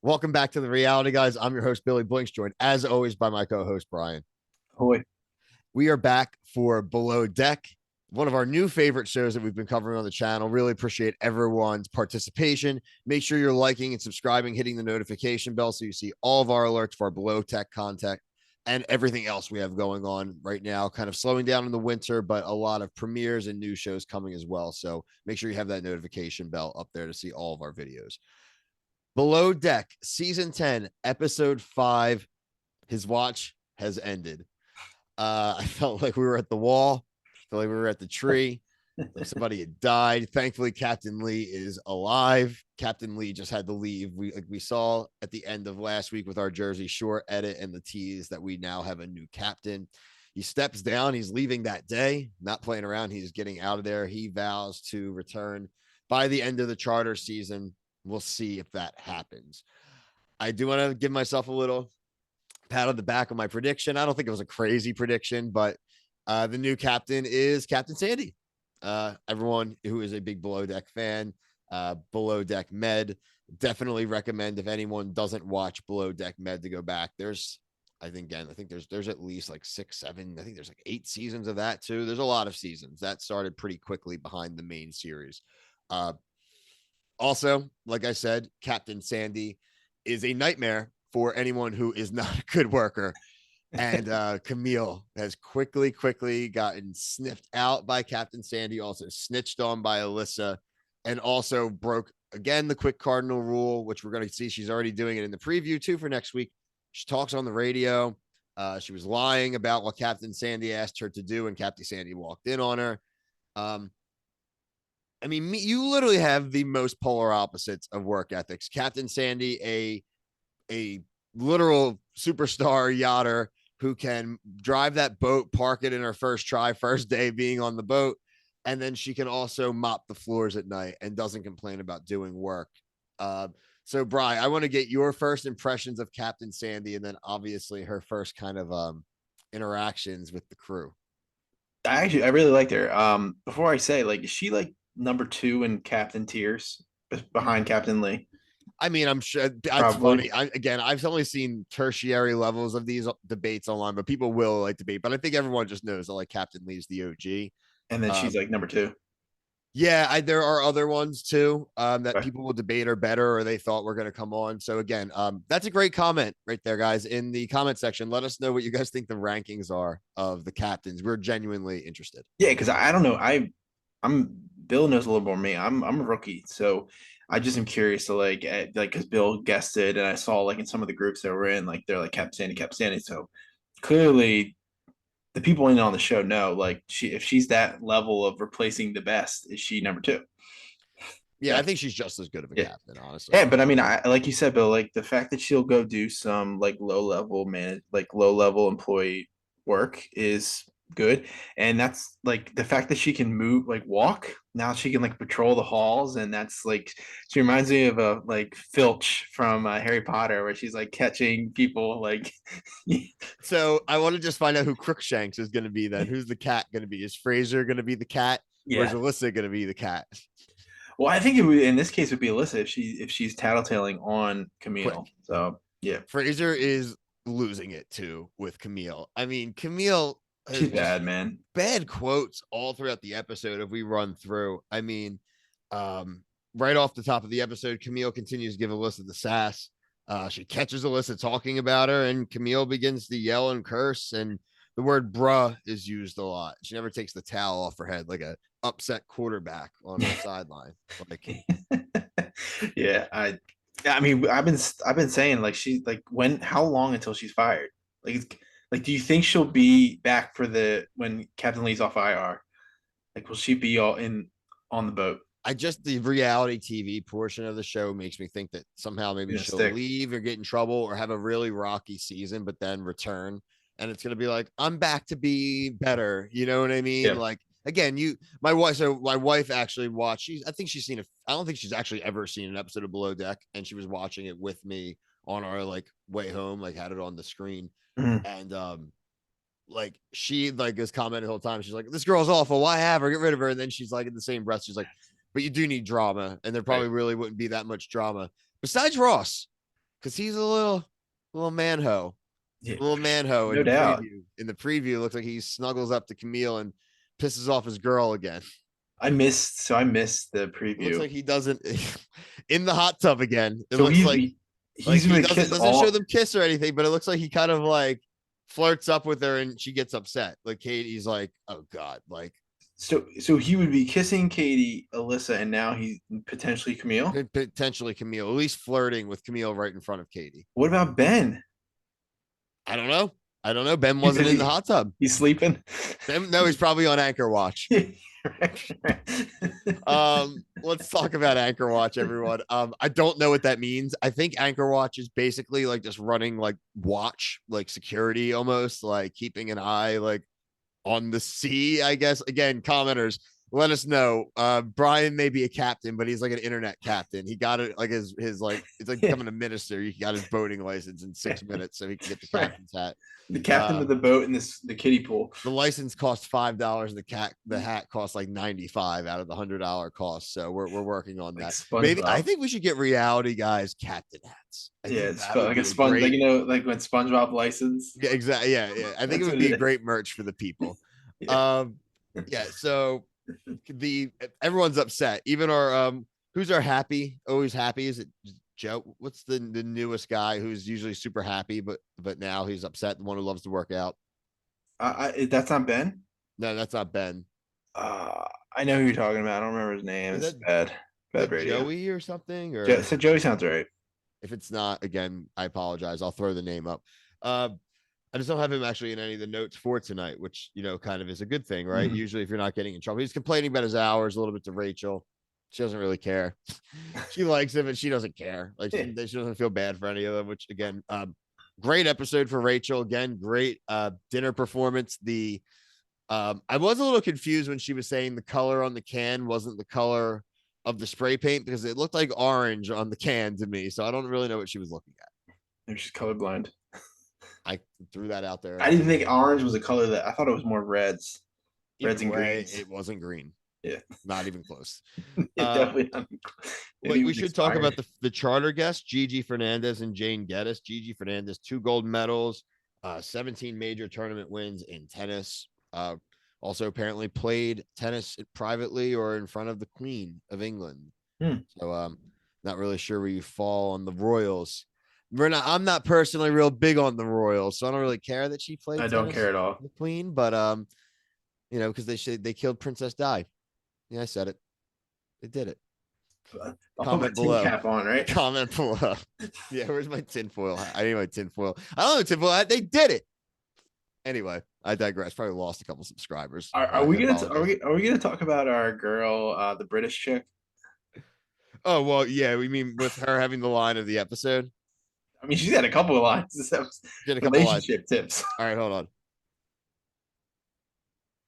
Welcome back to the Reality Guys. I'm your host, Billy Blinks, joined as always by my co-host, Brian. Boy, We are back for Below Deck, one of our new favorite shows that we've been covering on the channel. Really appreciate everyone's participation. Make sure you're liking and subscribing, hitting the notification bell so you see all of our alerts for our Below Deck content and everything else we have going on right now. Kind of slowing down in the winter, but a lot of premieres and new shows coming as well. So make sure you have that notification bell up there to see all of our videos. Below Deck, Season 10, Episode 5, His Watch Has Ended. I felt like we were at the wall. I felt like we were at the tree. Like somebody had died. Thankfully, Captain Lee is alive. Captain Lee just had to leave. We saw at the end of last week with our Jersey Shore edit and the tease that we now have a new captain. He steps down. He's leaving that day, not playing around. He's getting out of there. He vows to return by the end of the charter season. We'll see if that happens. I do want to give myself a little pat on the back of my prediction. I don't think it was a crazy prediction, but the new captain is Captain Sandy. Everyone who is a big Below Deck fan, Below Deck Med, definitely recommend if anyone doesn't watch Below Deck Med to go back. I think there's at least like 6, 7. I think there's like 8 seasons of that too. There's a lot of seasons that started pretty quickly behind the main series. Uh, Also, like I said, Captain Sandy is a nightmare for anyone who is not a good worker. And Camille has quickly gotten sniffed out by Captain Sandy, also snitched on by Alyssa, and also broke again the quick cardinal rule, which we're going to see. She's already doing it in the preview too for next week. She talks on the radio. She was lying about what Captain Sandy asked her to do, and Captain Sandy walked in on her. Um, I mean, you literally have the most polar opposites of work ethics. Captain Sandy, a literal superstar yachter who can drive that boat, park it in her first try, first day being on the boat, and then she can also mop the floors at night and doesn't complain about doing work. So, Brian, I want to get your first impressions of Captain Sandy, and then obviously her first kind of interactions with the crew. I really liked her. Before I say, like, is she like number two in captain tiers behind Captain Lee? I mean, I'm sure that's Probably. funny. I've only seen tertiary levels of these debates online, but people will like debate. But I think everyone just knows that like Captain Lee's the OG. And then she's like number two. Yeah, there are other ones too that Okay. people will debate are better or they thought were going to come on. So again, that's a great comment right there, guys. In the comment section, let us know what you guys think the rankings are of the captains. We're genuinely interested. Yeah, because I don't know. I'm Bill knows a little more than me. I'm a rookie, so I just am curious to like because Bill guessed it, and I saw like in some of the groups that we're in, like they're like Captain Sandy, Captain Sandy. So clearly the people in on the show know like if she's that level of replacing the best, is she number two? Yeah, I Yeah. think she's just as good of a Yeah. captain, honestly. Yeah, but I mean, I like you said, Bill, like the fact that she'll go do some like low level employee work is good. And that's like the fact that she can move, like walk. Now she can like patrol the halls, and that's like she reminds me of a like Filch from Harry Potter, where she's like catching people. Like, So I want to just find out who Crookshanks is going to be then. Who's the cat going to be? Is Fraser going to be the cat or is yeah. Alyssa going to be the cat? Well, I think it would in this case would be Alyssa if she's tattletaling on Camille. Quick. So yeah, Fraser is losing it too with Camille. I mean, Camille she's has just bad, man. bad quotes all throughout the episode if we run through. I mean, right off the top of the episode, Camille continues to give Alyssa the sass. She catches Alyssa talking about her, and Camille begins to yell and curse, and the word bruh is used a lot. She never takes the towel off her head like a upset quarterback on a sideline. Like, Yeah, I mean, I've been saying like she's like how long until she's fired? Like do you think she'll be back for the when Captain Lee's off IR? Like will she be all in on the boat? the reality TV portion of the show makes me think that somehow maybe You know, she'll stick. leave or get in trouble or have a really rocky season, but then return. And it's going to be like, I'm back to be better. You know what I mean? Yeah. Like, again, my wife actually watched, I think she's seen, I don't think she's actually ever seen an episode of Below Deck. And she was watching it with me on our like way home, like had it on the screen. Mhm. And, like she like is commenting the whole time. She's like, "This girl's awful. Why have her? Get rid of her." And then she's like, in the same breath, she's like, "But you do need drama, and there Right. probably really wouldn't be that much drama besides Ross." because he's a little manho. Yeah, Little manho in no the doubt. preview. In the preview, it looks like he snuggles up to Camille and pisses off his girl again. I missed the It looks preview. like he doesn't in the hot tub again. It So looks like he's he gonna doesn't kiss it doesn't show all. them kiss or anything, but it looks like he kind of like flirts up with her and she gets upset. Like Katie's like, oh God, like So he would be kissing Katie, Alyssa, and now he's potentially Camille. potentially Camille, at least flirting with Camille right in front of Katie. What about Ben? I don't know. I don't know. Ben He's wasn't in the hot tub. he's sleeping. Ben, no, he's probably on Anchor Watch. Let's talk about Anchor Watch, everyone. I don't know what that means. I think Anchor Watch is basically like just running like watch, like security almost, like keeping an eye like on the sea, I guess. Again, commenters, let us know. Brian may be a captain, but he's like an internet captain. He got it like his like it's like Yeah. becoming a minister. He got his boating license in 6 minutes so he can get the captain's hat. The captain of the boat in the kiddie pool. The license costs $5. The hat costs like 95 out of the $100 cost. So we're working on that. Maybe I think we should get Reality Guys captain hats. Yeah, it's like a sponge, great, like when SpongeBob license. Yeah, exactly. Yeah. I think it would be great merch for the people. Yeah. Yeah. So everyone's upset. Even our who's our always happy? Is it Joe? What's the newest guy who's usually super happy, but now he's upset? The one who loves to work out. That's not Ben. No, that's not Ben. I know who you're talking about. I don't remember his name. It's bad radio. Joey or something. Or so Joey sounds right. If it's not, again, I apologize. I'll throw the name up. I just don't have him actually in any of the notes for tonight, which kind of is a good thing, right? Mm-hmm. Usually, if you're not getting in trouble, he's complaining about his hours a little bit to Rachel. She doesn't really care. She likes him and she doesn't care. Like she doesn't feel bad for any of them. Which again, great episode for Rachel. Again, great dinner performance. I was a little confused when she was saying the color on the can wasn't the color of the spray paint because it looked like orange on the can to me. So I don't really know what she was looking at. Maybe she's colorblind. I threw that out there. I didn't think orange was a color that I thought it was more reds. Reds and greens. It wasn't green. Yeah. Not even close. Definitely not. We should talk about the charter guests, Gigi Fernandez and Jane Geddes. Gigi Fernandez, 2 gold medals, 17 major tournament wins in tennis. Also apparently played tennis privately or in front of the Queen of England. So not really sure where you fall on the Royals. I'm not personally real big on the Royals, so I don't really care that she played. I don't care at all. The Queen, but because they killed Princess Di. Yeah, I said it. They did it. I'll comment put my below. Cap on, right? Comment below. Yeah, where's my tinfoil hat? I need my tinfoil. I don't know tinfoil hat. They did it. Anyway, I digress. Probably lost a couple subscribers. Are we gonna talk about our girl, the British chick? Oh well, yeah. We mean with her having the line of the episode. I mean, she's had a couple of lines. This episode. Relationship tips. All right, hold on.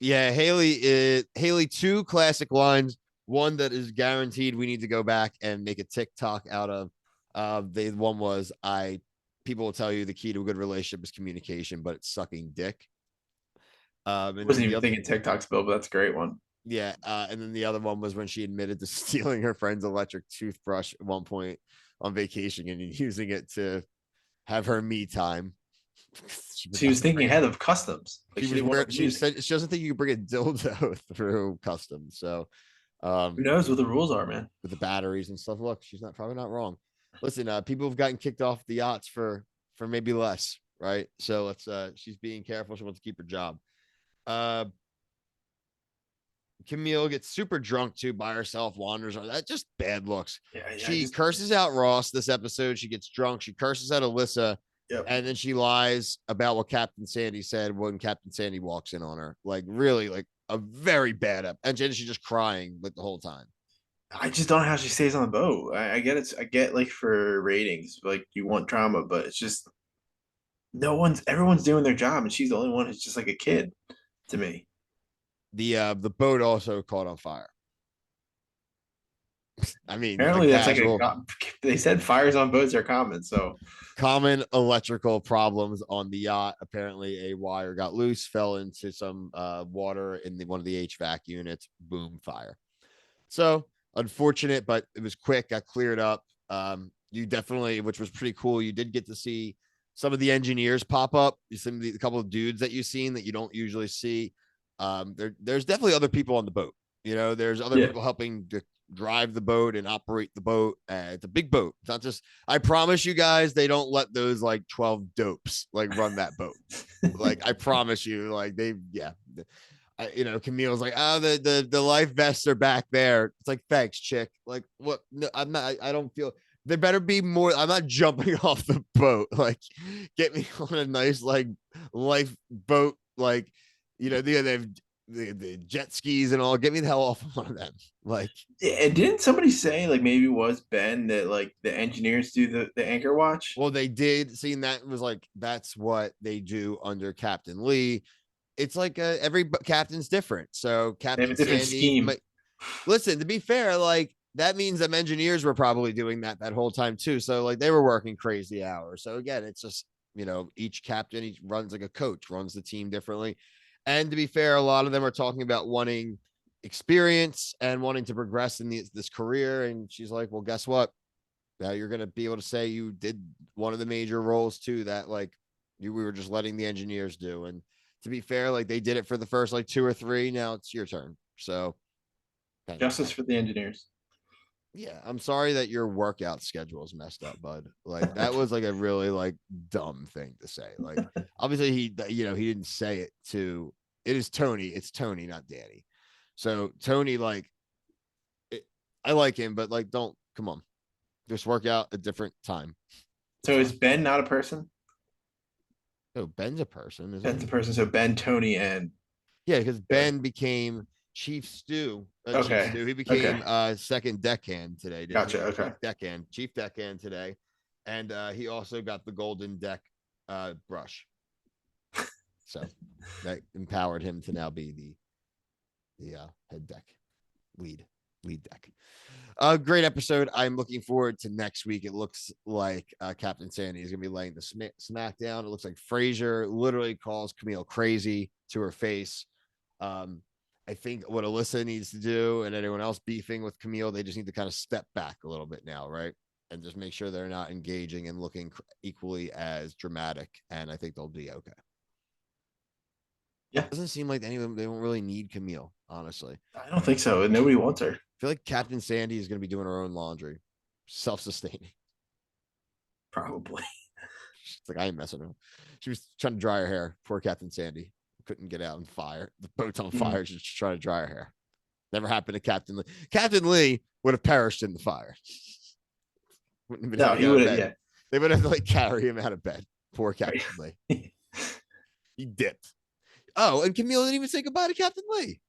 Yeah, Haley 2 classic lines. One that is guaranteed we need to go back and make a TikTok out of. The one was people will tell you the key to a good relationship is communication, but it's sucking dick. I wasn't even thinking TikTok spill, but that's a great one. Yeah, and then the other one was when she admitted to stealing her friend's electric toothbrush at one point on vacation and using it to have her me time. She was thinking ahead of customs. Like she said she doesn't think you can bring a dildo through customs. So who knows what the rules are, man? With the batteries and stuff. Look, she's probably not wrong. Listen, people have gotten kicked off the yachts for maybe less, right? So she's being careful. She wants to keep her job. Camille gets super drunk too by herself, wanders on that, just bad looks. Yeah, she curses out Ross this episode. She gets drunk. She curses out Alyssa. Yep. And then she lies about what Captain Sandy said when Captain Sandy walks in on her. Like really, like a very bad up. And she's just crying like the whole time. I just don't know how she stays on the boat. I get it. I get like for ratings, like you want drama, but it's just everyone's doing their job, and she's the only one who's just like a kid to me. The boat also caught on fire. I mean, apparently that's they said fires on boats are common. So common electrical problems on the yacht. Apparently a wire got loose, fell into some water in one of the HVAC units. Boom, fire. So unfortunate, but it was quick, got cleared up. you definitely, which was pretty cool. You did get to see some of the engineers pop up. Some of the a couple of dudes that you've seen that you don't usually see. There's definitely other people on the boat. You know, there's other Yeah. people helping to drive the boat and operate the boat. It's a big boat. It's not just. I promise you guys, they don't let those like 12 dopes like run that boat. Like I promise you, like they, yeah. Camille's like, oh, the life vests are back there. It's like, thanks, chick. Like, what? No, I'm not. I don't feel. There better be more. I'm not jumping off the boat. Like, get me on a nice like life boat. Like, they have the jet skis and all. Get me the hell off of one of them. Like, And didn't somebody say like maybe it was Ben that like the engineers do the anchor watch? well, they did. Seeing that was like that's what they do under Captain Lee. It's like every captain's different. So They have a Captain different Sandy scheme. might listen, to be fair, like that means them engineers were probably doing that whole time too. So like they were working crazy hours. So again, it's just, each captain, each runs like a coach, runs the team differently. And to be fair, a lot of them are talking about wanting experience and wanting to progress in this career. And she's like, well, guess what? Now you're going to be able to say you did one of the major roles too, that like we were just letting the engineers do. And to be fair, like they did it for the first like 2 or 3. Now it's your turn. So Justice for the engineers. yeah, I'm sorry that your workout schedule is messed up, bud. Like that was like a really like dumb thing to say. Like obviously he didn't say it to it is Tony. It's Tony, not Danny. So Tony, like I like him, but like don't come on. Just work out a different time. It's So is fine. Ben not a person? Oh, Ben's a person, isn't Ben's he? a person. So Ben, Tony, and Yeah, because yeah. Ben became Chief Stew. Chief Okay. Stew. He Okay. became second deckhand today, didn't Gotcha. he? Okay. Chief deckhand today. And he also got the golden deck brush. So that empowered him to now be the head deck lead deck. Great episode. I'm looking forward to next week. It looks like Captain Sandy is going to be laying the smack down. It looks like Frasier literally calls Camille crazy to her face. Um, I think what Alyssa needs to do and anyone else beefing with Camille, they just need to kind of step back a little bit now, right? And just make sure they're not engaging and looking equally as dramatic. And I think they'll be okay. Yeah. Doesn't seem like anyone they don't really need Camille, honestly. I don't think so. Nobody wants her. I feel like Captain Sandy is going to be doing her own laundry, self-sustaining. Probably. She's like, I ain't messing with her. She was trying to dry her hair. Poor Captain Sandy couldn't get out and fire. The boat's on fire. She's just trying to dry her hair. Never happened to Captain Lee. Captain Lee would have perished in the fire. Wouldn't have been No, able to he get out of would have. bed. Yeah. They would have to like carry him out of bed. Poor Captain Lee. He dipped. Oh, and Camille didn't even say goodbye to Captain Lee.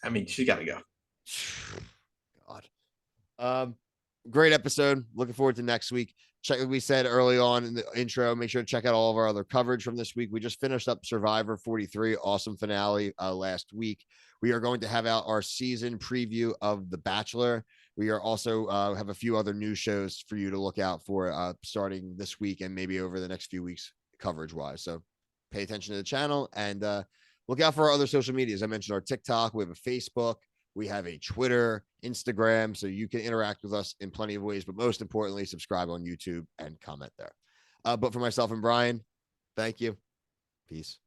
I mean, she got to go. God. Great episode. Looking forward to next week. Check, like we said early on in the intro, make sure to check out all of our other coverage from this week. We just finished up Survivor 43, awesome finale last week. We are going to have out our season preview of The Bachelor. We are also have a few other new shows for you to look out for starting this week and maybe over the next few weeks coverage wise. So pay attention to the channel and look out for our other social medias. I mentioned our TikTok. We have a Facebook. We have a Twitter, Instagram, so you can interact with us in plenty of ways, but most importantly, subscribe on YouTube and comment there. But for myself and Brian, thank you. Peace.